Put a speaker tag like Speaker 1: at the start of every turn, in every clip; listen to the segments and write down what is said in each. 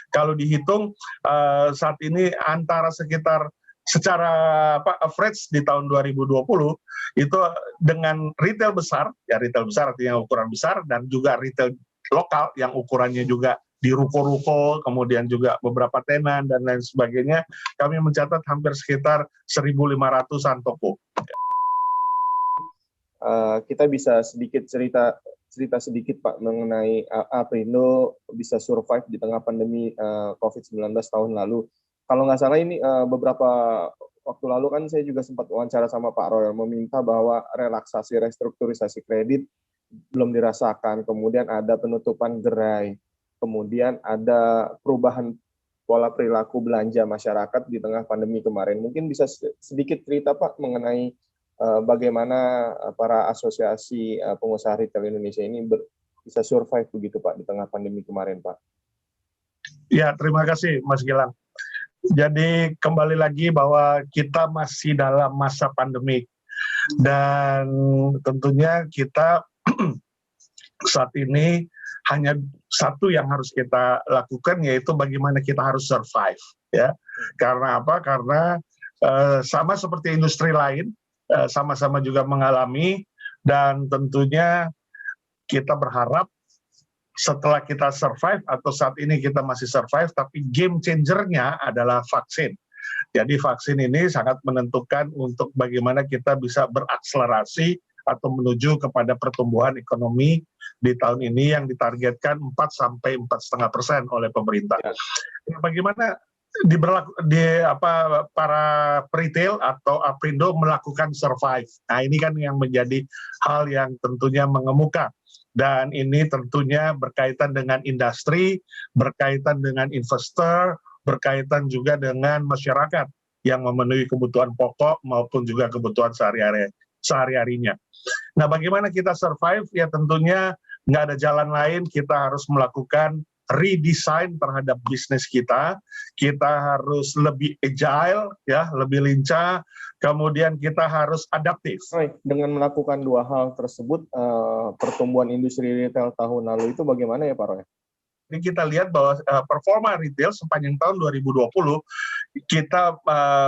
Speaker 1: Kalau dihitung saat ini antara secara average di tahun 2020 itu dengan retail besar, ya retail besar artinya ukuran besar, dan juga retail lokal yang ukurannya juga di ruko-ruko, kemudian juga beberapa tenan dan lain sebagainya, kami mencatat hampir sekitar 1.500-an toko.
Speaker 2: Kita bisa cerita sedikit Pak mengenai Aprindo bisa survive di tengah pandemi COVID-19 tahun lalu. Kalau nggak salah ini beberapa waktu lalu kan saya juga sempat wawancara sama Pak Roy meminta bahwa relaksasi restrukturisasi kredit belum dirasakan, kemudian ada penutupan gerai, kemudian ada perubahan pola perilaku belanja masyarakat di tengah pandemi kemarin. Mungkin bisa sedikit cerita Pak mengenai bagaimana para asosiasi pengusaha retail Indonesia ini bisa survive begitu Pak di tengah pandemi kemarin Pak.
Speaker 1: Ya, terima kasih Mas Gilang. Jadi kembali lagi bahwa kita masih dalam masa pandemik dan tentunya kita saat ini hanya satu yang harus kita lakukan, yaitu bagaimana kita harus survive, ya. Karena apa? Karena sama seperti industri lain, sama-sama juga mengalami, dan tentunya kita berharap setelah kita survive atau saat ini kita masih survive, tapi game changer-nya adalah vaksin. Jadi vaksin ini sangat menentukan untuk bagaimana kita bisa berakselerasi atau menuju kepada pertumbuhan ekonomi di tahun ini yang ditargetkan 4-4,5% oleh pemerintah. Bagaimana para retail atau Aprindo melakukan survive. Nah, ini kan yang menjadi hal yang tentunya mengemuka. Dan ini tentunya berkaitan dengan industri, berkaitan dengan investor, berkaitan juga dengan masyarakat yang memenuhi kebutuhan pokok maupun juga kebutuhan sehari-harinya. Nah, bagaimana kita survive? Ya tentunya nggak ada jalan lain, kita harus melakukan redesign terhadap bisnis kita harus lebih agile, ya, lebih lincah, kemudian kita harus adaptif.
Speaker 2: Dengan melakukan dua hal tersebut, pertumbuhan industri retail tahun lalu itu bagaimana ya Pak Roy?
Speaker 1: Ini kita lihat bahwa performa retail sepanjang tahun 2020, kita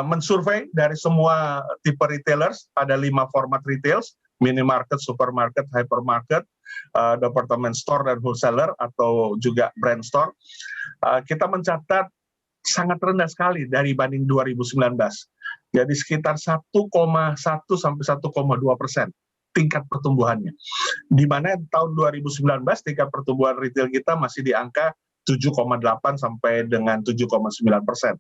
Speaker 1: mensurvei dari semua tipe retailers, ada 5 format retails, minimarket, supermarket, hypermarket, department store, dan wholesaler, atau juga brand store. Kita mencatat sangat rendah sekali dari banding 2019. Jadi sekitar 1,1 sampai 1,2% tingkat pertumbuhannya. Di mana tahun 2019 tingkat pertumbuhan retail kita masih di angka 7,8 sampai dengan 7,9%.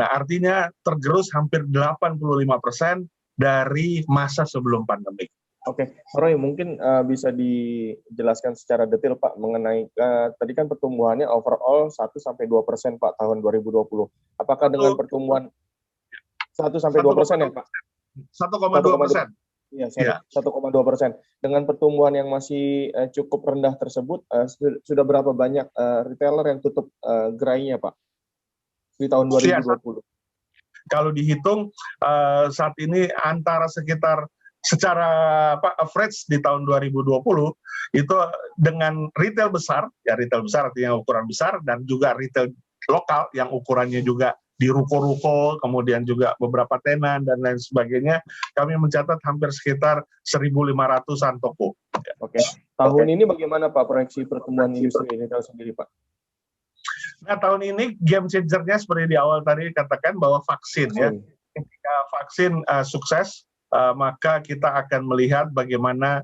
Speaker 1: Nah, artinya tergerus hampir 85% dari masa sebelum pandemi.
Speaker 2: Oke, Roy, mungkin bisa dijelaskan secara detail Pak mengenai tadi kan pertumbuhannya overall 1-2% Pak tahun 2020. Apakah dengan pertumbuhan 1-2% ya Pak?
Speaker 1: 1,2%.
Speaker 2: Iya, 1,2%. Dengan pertumbuhan yang masih cukup rendah tersebut, sudah berapa banyak retailer yang tutup gerainya Pak di tahun 2020?
Speaker 1: Kalau dihitung saat ini antara secara average di tahun 2020 itu dengan retail besar, ya retail besar artinya ukuran besar, dan juga retail lokal yang ukurannya juga di ruko-ruko, kemudian juga beberapa tenan dan lain sebagainya, kami mencatat hampir sekitar 1.500-an toko.
Speaker 2: Oke. Tahun ini bagaimana Pak proyeksi pertumbuhan industri retail sendiri Pak?
Speaker 1: Nah, tahun ini game changer-nya seperti di awal tadi katakan bahwa vaksin, ya. Ketika vaksin sukses, maka kita akan melihat bagaimana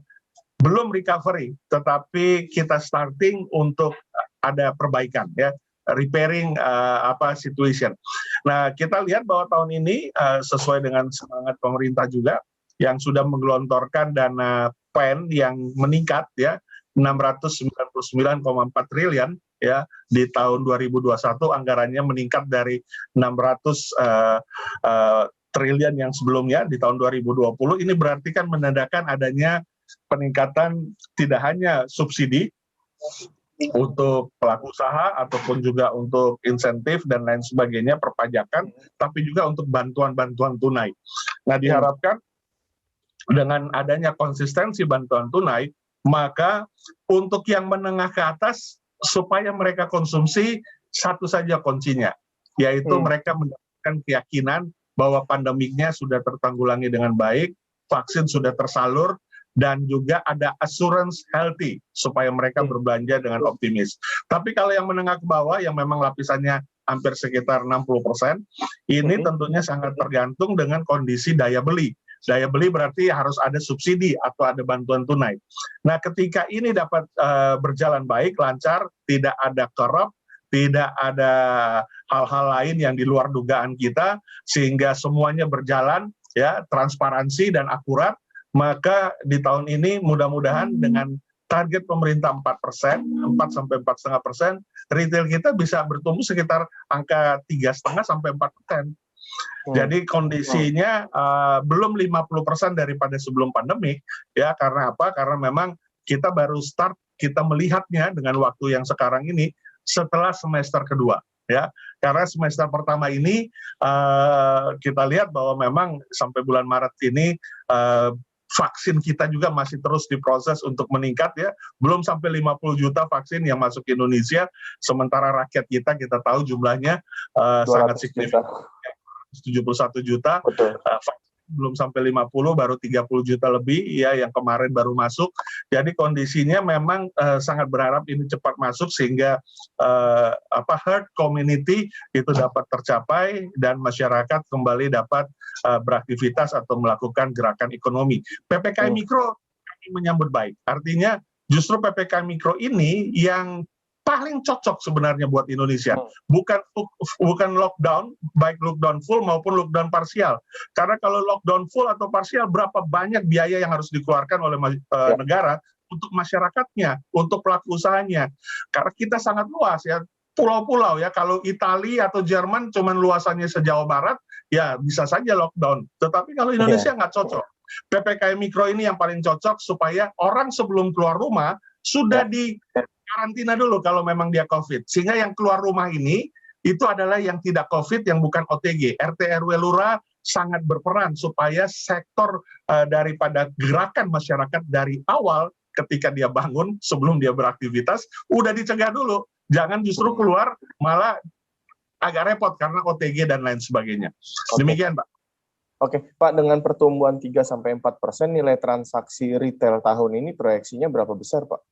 Speaker 1: belum recovery, tetapi kita starting untuk ada perbaikan, ya, repairing situation. Nah, kita lihat bahwa tahun ini sesuai dengan semangat pemerintah juga yang sudah menggelontorkan dana PEN yang meningkat, ya, 699,4 triliun, ya, di tahun 2021 anggarannya meningkat dari 600 triliun yang sebelumnya di tahun 2020. Ini berarti kan menandakan adanya peningkatan tidak hanya subsidi untuk pelaku usaha ataupun juga untuk insentif dan lain sebagainya, perpajakan, tapi juga untuk bantuan-bantuan tunai. Nah, diharapkan dengan adanya konsistensi bantuan tunai, maka untuk yang menengah ke atas supaya mereka konsumsi satu saja kuncinya, yaitu mereka mendapatkan keyakinan bahwa pandemiknya sudah tertanggulangi dengan baik, vaksin sudah tersalur, dan juga ada assurance healthy supaya mereka berbelanja dengan optimis. Tapi kalau yang menengah ke bawah yang memang lapisannya hampir sekitar 60%, ini tentunya sangat tergantung dengan kondisi daya beli. Daya beli berarti harus ada subsidi atau ada bantuan tunai. Nah, ketika ini dapat berjalan baik, lancar, tidak ada korup, tidak ada hal-hal lain yang di luar dugaan kita, sehingga semuanya berjalan ya transparansi dan akurat, maka di tahun ini mudah-mudahan dengan target pemerintah 4%, 4 sampai 4,5%, retail kita bisa bertumbuh sekitar angka 3,5 sampai 4%. Jadi kondisinya belum 50% daripada sebelum pandemi, ya karena apa? Karena memang kita baru start, kita melihatnya dengan waktu yang sekarang ini setelah semester kedua. Ya, karena semester pertama ini kita lihat bahwa memang sampai bulan Maret ini vaksin kita juga masih terus diproses untuk meningkat ya, belum sampai 50 juta vaksin yang masuk ke Indonesia, sementara rakyat kita tahu jumlahnya sangat signifikan, 71 juta, belum sampai 50, baru 30 juta lebih ya yang kemarin baru masuk. Jadi kondisinya memang sangat berharap ini cepat masuk sehingga herd community itu dapat tercapai dan masyarakat kembali dapat beraktivitas atau melakukan gerakan ekonomi. PPKM Mikro kami menyambut baik. Artinya justru PPKM Mikro ini yang paling cocok sebenarnya buat Indonesia, bukan lockdown, baik lockdown full maupun lockdown parsial. Karena kalau lockdown full atau parsial, berapa banyak biaya yang harus dikeluarkan oleh negara untuk masyarakatnya, untuk pelaku usahanya. Karena kita sangat luas ya, pulau-pulau ya. Kalau Italia atau Jerman cuman luasannya se-Jawa Barat, ya bisa saja lockdown. Tetapi kalau Indonesia nggak cocok. PPKM Mikro ini yang paling cocok supaya orang sebelum keluar rumah sudah di karantina dulu kalau memang dia COVID. Sehingga yang keluar rumah ini itu adalah yang tidak COVID, yang bukan OTG. RT RW Lurah sangat berperan supaya sektor daripada gerakan masyarakat dari awal ketika dia bangun sebelum dia beraktivitas udah dicegah dulu. Jangan justru keluar malah agak repot karena OTG dan lain sebagainya. Demikian, Pak.
Speaker 2: Oke, Pak, dengan pertumbuhan 3-4% nilai transaksi retail tahun ini proyeksinya berapa besar, Pak?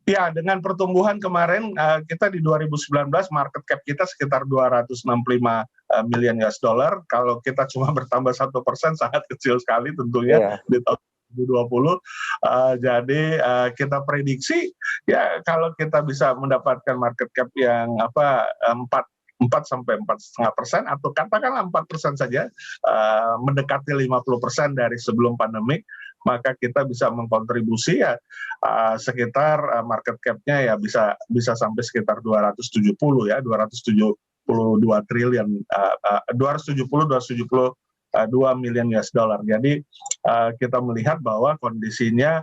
Speaker 1: Ya, dengan pertumbuhan kemarin kita di 2019 market cap kita sekitar 265 miliar US dollar. Kalau kita cuma bertambah 1% sangat kecil sekali tentunya di tahun 2020. Jadi kita prediksi ya kalau kita bisa mendapatkan market cap yang 4 sampai 4,5% atau katakanlah 4% saja, mendekati 50% dari sebelum pandemik, maka kita bisa mengkontribusi ya sekitar market cap-nya ya bisa sampai sekitar 270 ya, 272 triliun, 272 miliar US dollar. Jadi kita melihat bahwa kondisinya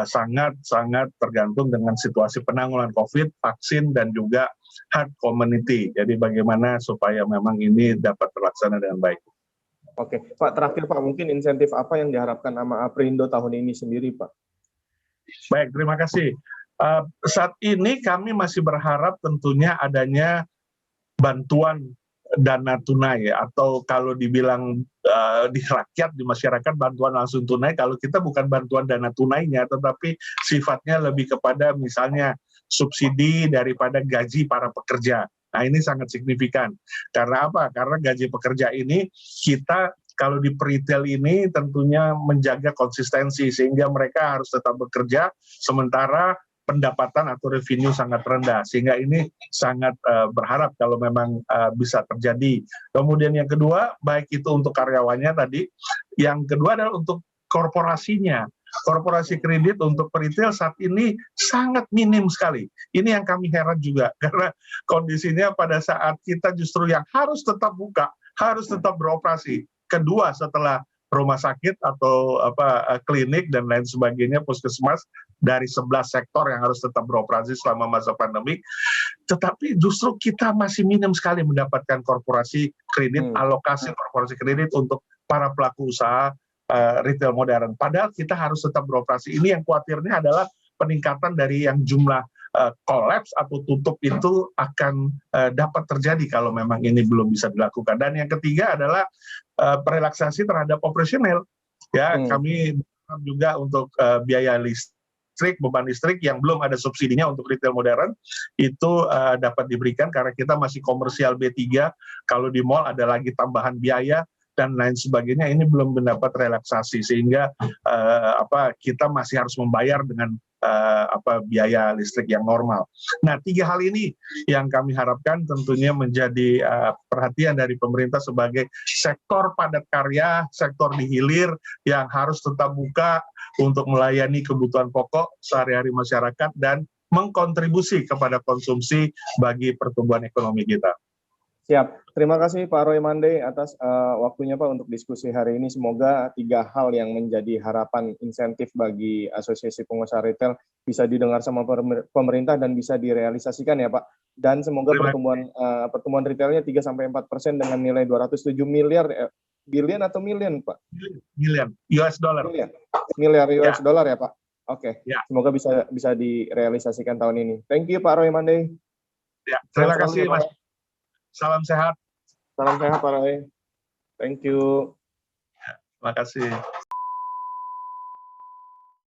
Speaker 1: sangat tergantung dengan situasi penanggulangan COVID, vaksin, dan juga herd community. Jadi bagaimana supaya memang ini dapat terlaksana dengan baik.
Speaker 2: Oke, Pak, terakhir Pak, mungkin insentif apa yang diharapkan sama Aprindo tahun ini sendiri, Pak?
Speaker 1: Baik, terima kasih. Saat ini kami masih berharap tentunya adanya bantuan dana tunai atau kalau dibilang di rakyat, di masyarakat bantuan langsung tunai. Kalau kita bukan bantuan dana tunainya, tetapi sifatnya lebih kepada misalnya subsidi daripada gaji para pekerja. Nah, ini sangat signifikan. Karena apa? Karena gaji pekerja ini kita kalau di retail ini tentunya menjaga konsistensi sehingga mereka harus tetap bekerja sementara pendapatan atau revenue sangat rendah, sehingga ini sangat berharap kalau memang bisa terjadi. Kemudian yang kedua, baik itu untuk karyawannya tadi, yang kedua adalah untuk korporasinya. Korporasi kredit untuk retail saat ini sangat minim sekali. Ini yang kami heran juga, karena kondisinya pada saat kita justru yang harus tetap buka, harus tetap beroperasi. Kedua setelah rumah sakit atau klinik dan lain sebagainya, puskesmas, dari 11 sektor yang harus tetap beroperasi selama masa pandemi, tetapi justru kita masih minim sekali mendapatkan korporasi kredit, alokasi korporasi kredit untuk para pelaku usaha retail modern. Padahal kita harus tetap beroperasi. Ini yang khawatirnya adalah peningkatan dari yang jumlah kolaps atau tutup itu akan dapat terjadi kalau memang ini belum bisa dilakukan. Dan yang ketiga adalah relaksasi terhadap operasional. Ya, kami juga untuk biaya listrik, beban listrik yang belum ada subsidinya untuk retail modern itu dapat diberikan karena kita masih komersial B3. Kalau di mall ada lagi tambahan biaya dan lain sebagainya, ini belum mendapat relaksasi sehingga kita masih harus membayar dengan biaya listrik yang normal. Nah, 3 hal ini yang kami harapkan tentunya menjadi perhatian dari pemerintah sebagai sektor padat karya, sektor di hilir yang harus tetap buka untuk melayani kebutuhan pokok sehari-hari masyarakat dan mengkontribusi kepada konsumsi bagi pertumbuhan ekonomi kita.
Speaker 2: Siap. Terima kasih Pak Roy Mande atas waktunya Pak untuk diskusi hari ini. Semoga 3 hal yang menjadi harapan insentif bagi Asosiasi Pengusaha Retail bisa didengar sama pemerintah dan bisa direalisasikan ya Pak. Dan semoga pertumbuhan retailnya 3-4% dengan nilai 207 miliar, billion atau million Pak?
Speaker 1: Million, US dollar.
Speaker 2: Miliar US dollar ya Pak? Oke.
Speaker 1: Ya.
Speaker 2: Semoga bisa direalisasikan tahun ini. Thank you Pak Roy Mande.
Speaker 1: Ya, terima kasih Mas. Salam sehat.
Speaker 2: Salam sehat Pak Roy. Thank you.
Speaker 1: Terima kasih.